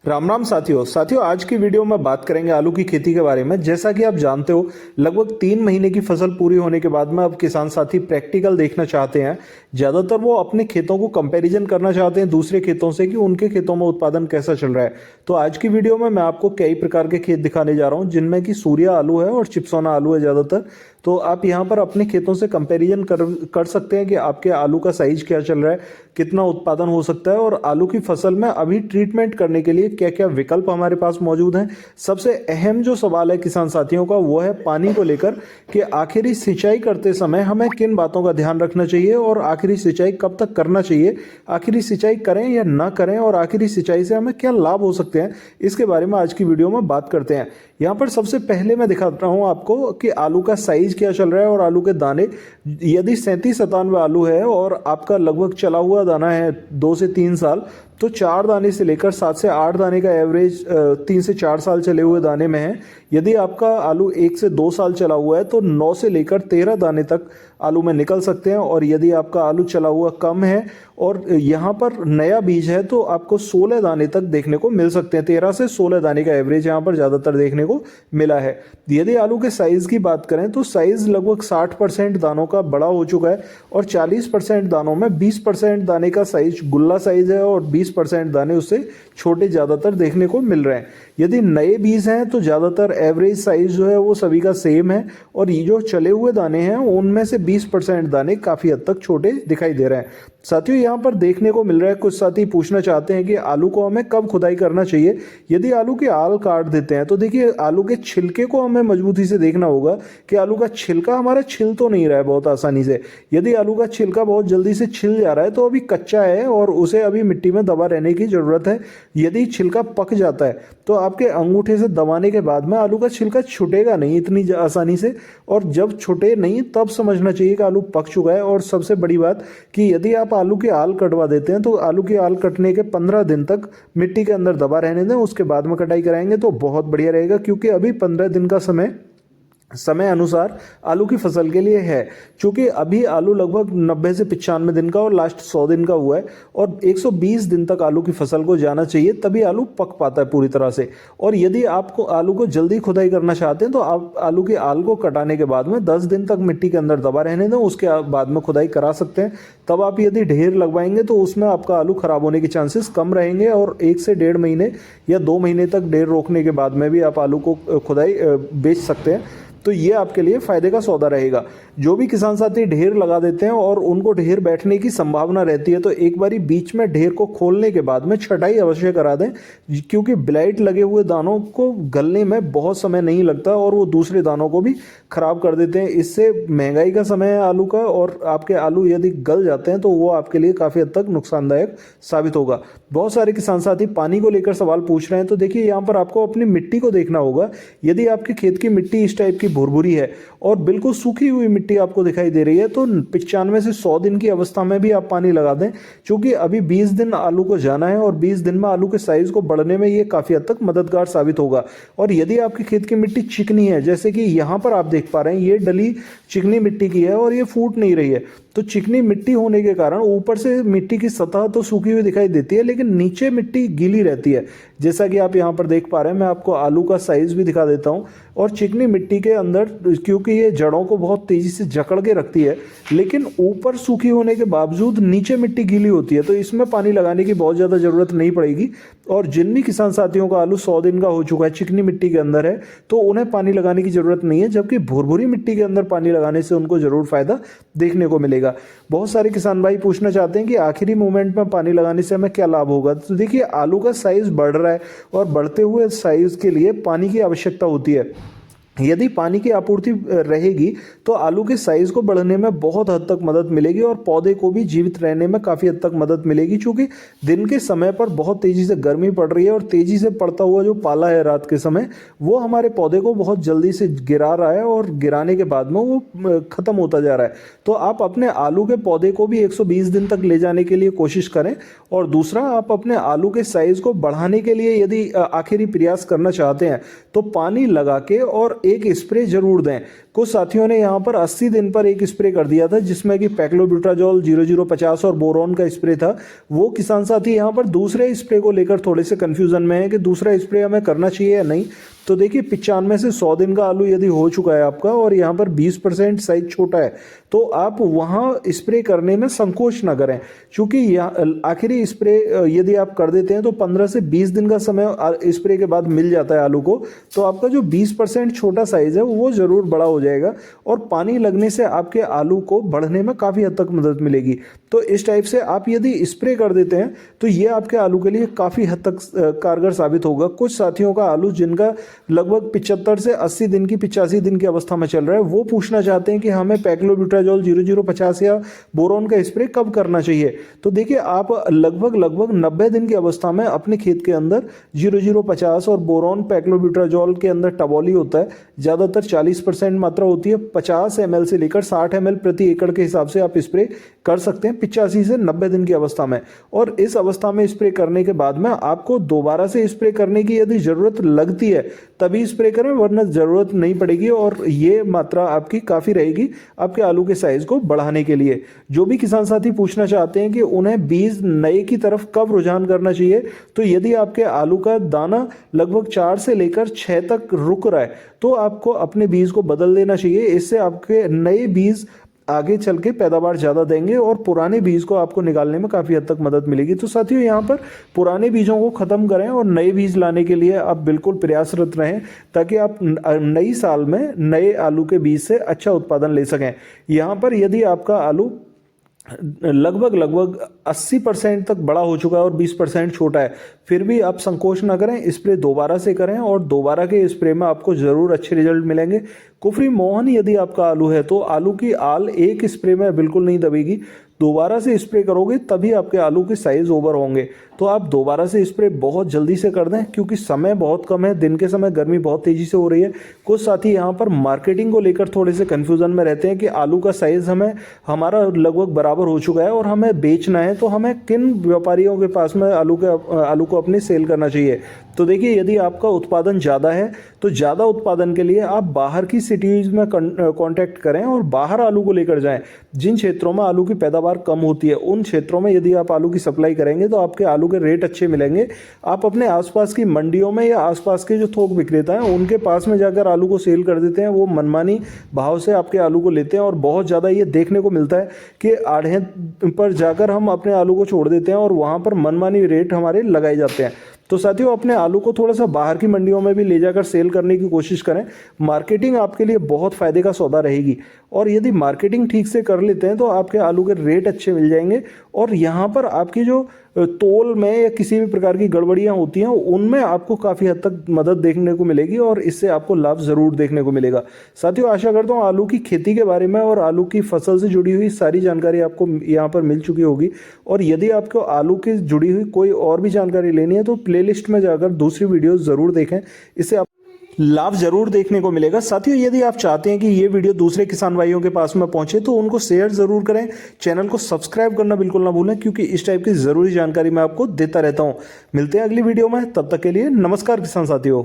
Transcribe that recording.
राम राम साथियों आज की वीडियो में बात करेंगे आलू की खेती के बारे में। जैसा कि आप जानते हो, लगभग 3 महीने की फसल पूरी होने के बाद में अब किसान साथी प्रैक्टिकल देखना चाहते हैं। ज़्यादातर वो अपने खेतों को कंपैरिजन करना चाहते हैं दूसरे खेतों से कि उनके खेतों में उत्पादन कैसा चल रहा है। तो आज की वीडियो में मैं आपको कई प्रकार के खेत दिखाने जा रहा हूँ, जिनमें कि सूर्या आलू है और चिप्सोना आलू है ज़्यादातर। तो आप यहाँ पर अपने खेतों से कंपैरिजन कर सकते हैं कि आपके आलू का साइज क्या चल रहा है, कितना उत्पादन हो सकता है और आलू की फसल में अभी ट्रीटमेंट करने के लिए क्या क्या विकल्प हमारे पास मौजूद हैं। सबसे अहम जो सवाल है किसान साथियों का, वो है पानी को लेकर कि आखिरी सिंचाई करते समय हमें किन बातों का ध्यान रखना चाहिए और आखिरी सिंचाई कब तक करना चाहिए, आखिरी सिंचाई करें या ना करें और आखिरी सिंचाई से हमें क्या लाभ हो सकते हैं। इसके बारे में आज की वीडियो में बात करते हैं। यहाँ पर सबसे पहले मैं दिखाता हूँ आपको कि आलू का साइज क्या चल रहा है और आलू के दाने। यदि 37-97 आलू है और आपका लगभग चला हुआ दाना है 2 से 3 साल, तो 4 दाने से लेकर 7 से 8 दाने का एवरेज 3 से 4 साल चले हुए दाने में है। यदि आपका आलू 1 से 2 साल चला हुआ है तो 9 से लेकर 13 दाने तक आलू में निकल सकते हैं। और यदि आपका आलू चला हुआ कम है और यहाँ पर नया बीज है तो आपको 16 दाने तक देखने को मिल सकते हैं। 13 से 16 दाने का एवरेज यहाँ पर ज़्यादातर देखने को मिला है। यदि आलू के साइज़ की बात करें तो साइज़ लगभग 60% दानों का बड़ा हो चुका है और 40% दानों में 20% दाने का साइज गुल्ला साइज है और 20% दाने उससे छोटे ज़्यादातर देखने को मिल रहे हैं। यदि नए बीज हैं तो ज़्यादातर एवरेज साइज जो है वो सभी का सेम है और ये जो चले हुए दाने हैं उनमें से 20% दाने काफ़ी हद तक छोटे दिखाई दे रहे हैं। साथियों, यहाँ पर देखने को मिल रहा है, कुछ साथी पूछना चाहते हैं कि आलू को हमें कब खुदाई करना चाहिए। यदि आलू के आल काट देते हैं तो देखिए, आलू के छिलके को हमें मजबूती से देखना होगा कि आलू का छिलका हमारा छिल तो नहीं रहा है बहुत आसानी से। यदि आलू का छिलका बहुत जल्दी से छिल जा रहा है तो अभी कच्चा है और उसे अभी मिट्टी में दबा रहने की ज़रूरत है। यदि छिलका पक जाता है तो आपके अंगूठे से दबाने के बाद में आलू का छिलका छूटेगा नहीं इतनी आसानी से, और जब छूटे नहीं तब समझना चाहिए कि आलू पक चुका है। और सबसे बड़ी बात कि यदि आप आलू के आल कटवा देते हैं तो आलू के आल कटने के 15 दिन तक मिट्टी के अंदर दबा रहने दें, उसके बाद में कटाई कराएंगे तो बहुत बढ़िया रहेगा, क्योंकि अभी 15 दिन का समय अनुसार आलू की फसल के लिए है। क्योंकि अभी आलू लगभग 90 से 95 दिन का और लास्ट 100 दिन का हुआ है और 120 दिन तक आलू की फसल को जाना चाहिए, तभी आलू पक पाता है पूरी तरह से। और यदि आपको आलू को जल्दी खुदाई करना चाहते हैं तो आप आलू के आल को कटाने के बाद में 10 दिन तक मिट्टी के अंदर दबा रहने दें, उसके बाद में खुदाई करा सकते हैं। तब आप यदि ढेर लगवाएंगे तो उसमें आपका आलू खराब होने के चांसेस कम रहेंगे और 1 से 1.5 महीने या 2 महीने तक ढेर रोकने के बाद में भी आप आलू को खुदाई बेच सकते हैं। तो ये आपके लिए फायदे का सौदा रहेगा। जो भी किसान साथी ढेर लगा देते हैं और उनको ढेर बैठने की संभावना रहती है तो एक बारी बीच में ढेर को खोलने के बाद में छटाई अवश्य करा दें, क्योंकि ब्लाइट लगे हुए दानों को गलने में बहुत समय नहीं लगता और वो दूसरे दानों को भी खराब कर देते हैं। इससे महंगाई का समय है आलू का, और आपके आलू यदि गल जाते हैं तो वो आपके लिए काफ़ी हद तक नुकसानदायक साबित होगा। बहुत सारे किसान साथी पानी को लेकर सवाल पूछ रहे हैं, तो देखिए यहाँ पर आपको अपनी मिट्टी को देखना होगा। यदि आपके खेत की मिट्टी इस टाइप की भुरभुरी है और बिल्कुल सूखी हुई मिट्टी आपको दिखाई दे रही है तो 95 से 100 दिन की अवस्था में भी आप पानी लगा दें, क्योंकि अभी 20 दिन आलू को जाना है और 20 दिन में आलू के साइज को बढ़ने में ये काफ़ी हद तक मददगार साबित होगा। और यदि आपके खेत की मिट्टी चिकनी है, जैसे कि यहाँ पर आप देख पा रहे हैं, ये डली चिकनी मिट्टी की है और ये फूट नहीं रही है, तो चिकनी मिट्टी होने के कारण ऊपर से मिट्टी की सतह तो सूखी हुई दिखाई देती है लेकिन नीचे मिट्टी गीली रहती है। जैसा कि आप यहाँ पर देख पा रहे हैं, मैं आपको आलू का साइज भी दिखा देता हूँ। और चिकनी मिट्टी के अंदर, क्योंकि ये जड़ों को बहुत तेजी से जकड़ के रखती है, लेकिन ऊपर सूखी होने के बावजूद नीचे मिट्टी गीली होती है, तो इसमें पानी लगाने की बहुत ज़्यादा ज़रूरत नहीं पड़ेगी। और जिन भी किसान साथियों का आलू 100 दिन का हो चुका है, चिकनी मिट्टी के अंदर है, तो उन्हें पानी लगाने की ज़रूरत नहीं है, जबकि भुरभुरी मिट्टी के अंदर पानी लगाने से उनको ज़रूर फायदा देखने को मिलेगा। बहुत सारे किसान भाई पूछना चाहते हैं कि आखिरी मोमेंट में पानी लगाने से हमें क्या लाभ होगा। तो देखिए, आलू का साइज बढ़ रहा है और बढ़ते हुए साइज के लिए पानी की आवश्यकता होती है। यदि पानी की आपूर्ति रहेगी तो आलू के साइज को बढ़ने में बहुत हद तक मदद मिलेगी और पौधे को भी जीवित रहने में काफ़ी हद तक मदद मिलेगी, क्योंकि दिन के समय पर बहुत तेज़ी से गर्मी पड़ रही है और तेज़ी से पड़ता हुआ जो पाला है रात के समय, वो हमारे पौधे को बहुत जल्दी से गिरा रहा है और गिराने के बाद में वो ख़त्म होता जा रहा है। तो आप अपने आलू के पौधे को भी 120 दिन तक ले जाने के लिए कोशिश करें। और दूसरा, आप अपने आलू के साइज को बढ़ाने के लिए यदि आखिरी प्रयास करना चाहते हैं तो पानी लगा के और एक स्प्रे जरूर दें। कुछ साथियों ने यहाँ पर 80 दिन पर एक स्प्रे कर दिया था जिसमें कि पैक्लोब्यूटाजोल 0050 और बोरॉन का स्प्रे था। वो किसान साथी यहाँ पर दूसरे स्प्रे को लेकर थोड़े से कंफ्यूजन में है कि दूसरा स्प्रे हमें करना चाहिए या नहीं। तो देखिए 95 से 100 दिन का आलू यदि हो चुका है आपका और यहाँ पर 20% साइज छोटा है तो आप वहाँ स्प्रे करने में संकोच ना करें, क्योंकि आखिरी स्प्रे यदि आप कर देते हैं तो 15 से 20 दिन का समय स्प्रे के बाद मिल जाता है आलू को। तो आपका जो 20% छोटा साइज है वो ज़रूर बड़ा हो जाएगा और पानी लगने से आपके आलू को बढ़ने में काफ़ी हद तक मदद मिलेगी। तो इस टाइप से आप यदि स्प्रे कर देते हैं तो ये आपके आलू के लिए काफ़ी हद तक कारगर साबित होगा। कुछ साथियों का आलू जिनका लगभग 75 से 80 दिन की 85 दिन की अवस्था में चल रहा है वो पूछना चाहते हैं कि हमें पैक्लोब्यूटाजोल 0050 या बोरॉन का स्प्रे कब करना चाहिए। तो देखिए आप लगभग 90 दिन की अवस्था में अपने खेत के अंदर 0050 और बोरॉन पैक्लोब्यूटाजोल के अंदर टबोली होता है, ज़्यादातर 40% मात्रा होती है। 50 ml से लेकर 60 ml प्रति एकड़ के हिसाब से आप स्प्रे कर सकते हैं 85 से 90 दिन की अवस्था में। और इस अवस्था में स्प्रे करने के बाद में आपको दोबारा से स्प्रे करने की यदि ज़रूरत लगती है तभी स्प्रे करें, वरना ज़रूरत नहीं पड़ेगी और ये मात्रा आपकी काफ़ी रहेगी आपके आलू के साइज़ को बढ़ाने के लिए। जो भी किसान साथी पूछना चाहते हैं कि उन्हें बीज नए की तरफ कब रुझान करना चाहिए, तो यदि आपके आलू का दाना लगभग 4 से लेकर 6 तक रुक रहा है तो आपको अपने बीज को बदल देना चाहिए। इससे आपके नए बीज आगे चल के पैदावार ज़्यादा देंगे और पुराने बीज को आपको निकालने में काफ़ी हद तक मदद मिलेगी। तो साथियों यहाँ पर पुराने बीजों को ख़त्म करें और नए बीज लाने के लिए आप बिल्कुल प्रयासरत रहें ताकि आप नई साल में नए आलू के बीज से अच्छा उत्पादन ले सकें। यहाँ पर यदि आपका आलू लगभग 80% तक बड़ा हो चुका है और 20% छोटा है, फिर भी आप संकोच ना करें, स्प्रे दोबारा से करें और दोबारा के स्प्रे में आपको ज़रूर अच्छे रिजल्ट मिलेंगे। कुफरी मोहन यदि आपका आलू है तो आलू की आल एक स्प्रे में बिल्कुल नहीं दबेगी, दोबारा से स्प्रे करोगे तभी आपके आलू के साइज ओवर होंगे। तो आप दोबारा से स्प्रे बहुत जल्दी से कर दें क्योंकि समय बहुत कम है, दिन के समय गर्मी बहुत तेज़ी से हो रही है। कुछ साथी यहाँ पर मार्केटिंग को लेकर थोड़े से कन्फ्यूज़न में रहते हैं कि आलू का साइज़ हमारा लगभग बराबर हो चुका है और हमें बेचना है, तो हमें किन व्यापारियों के पास में आलू को अपने सेल करना चाहिए। तो देखिए यदि आपका उत्पादन ज़्यादा है तो ज़्यादा उत्पादन के लिए आप बाहर की सिटीज़ में कांटेक्ट करें और बाहर आलू को लेकर जाएं। जिन क्षेत्रों में आलू की पैदावार कम होती है उन क्षेत्रों में यदि आप आलू की सप्लाई करेंगे तो आपके आलू के रेट अच्छे मिलेंगे। आप अपने आसपास की मंडियों में या आसपास के जो थोक विक्रेता हैं उनके पास में जाकर आलू को सेल कर देते हैं, वो मनमानी भाव से आपके आलू को लेते हैं और बहुत ज़्यादा ये देखने को मिलता है कि आढ़े पर जाकर हम अपने आलू को छोड़ देते हैं और वहाँ पर मनमानी रेट हमारे लगाए जाते हैं। तो साथियों अपने आलू को थोड़ा सा बाहर की मंडियों में भी ले जाकर सेल करने की कोशिश करें। मार्केटिंग आपके लिए बहुत फ़ायदे का सौदा रहेगी और यदि मार्केटिंग ठीक से कर लेते हैं तो आपके आलू के रेट अच्छे मिल जाएंगे और यहाँ पर आपकी जो तोल में या किसी भी प्रकार की गड़बड़ियाँ होती हैं उनमें आपको काफ़ी हद तक मदद देखने को मिलेगी और इससे आपको लाभ ज़रूर देखने को मिलेगा। साथियों आशा करता हूँ आलू की खेती के बारे में और आलू की फसल से जुड़ी हुई सारी जानकारी आपको यहाँ पर मिल चुकी होगी और यदि आपको आलू की जुड़ी हुई कोई और भी जानकारी लेनी है तो प्लेलिस्ट में जाकर दूसरी वीडियो ज़रूर देखें, इससे आप लाभ जरूर देखने को मिलेगा। साथियों यदि आप चाहते हैं कि ये वीडियो दूसरे किसान भाइयों के पास में पहुंचे तो उनको शेयर जरूर करें, चैनल को सब्सक्राइब करना बिल्कुल ना भूलें क्योंकि इस टाइप की जरूरी जानकारी मैं आपको देता रहता हूं। मिलते हैं अगली वीडियो में, तब तक के लिए नमस्कार किसान साथियों।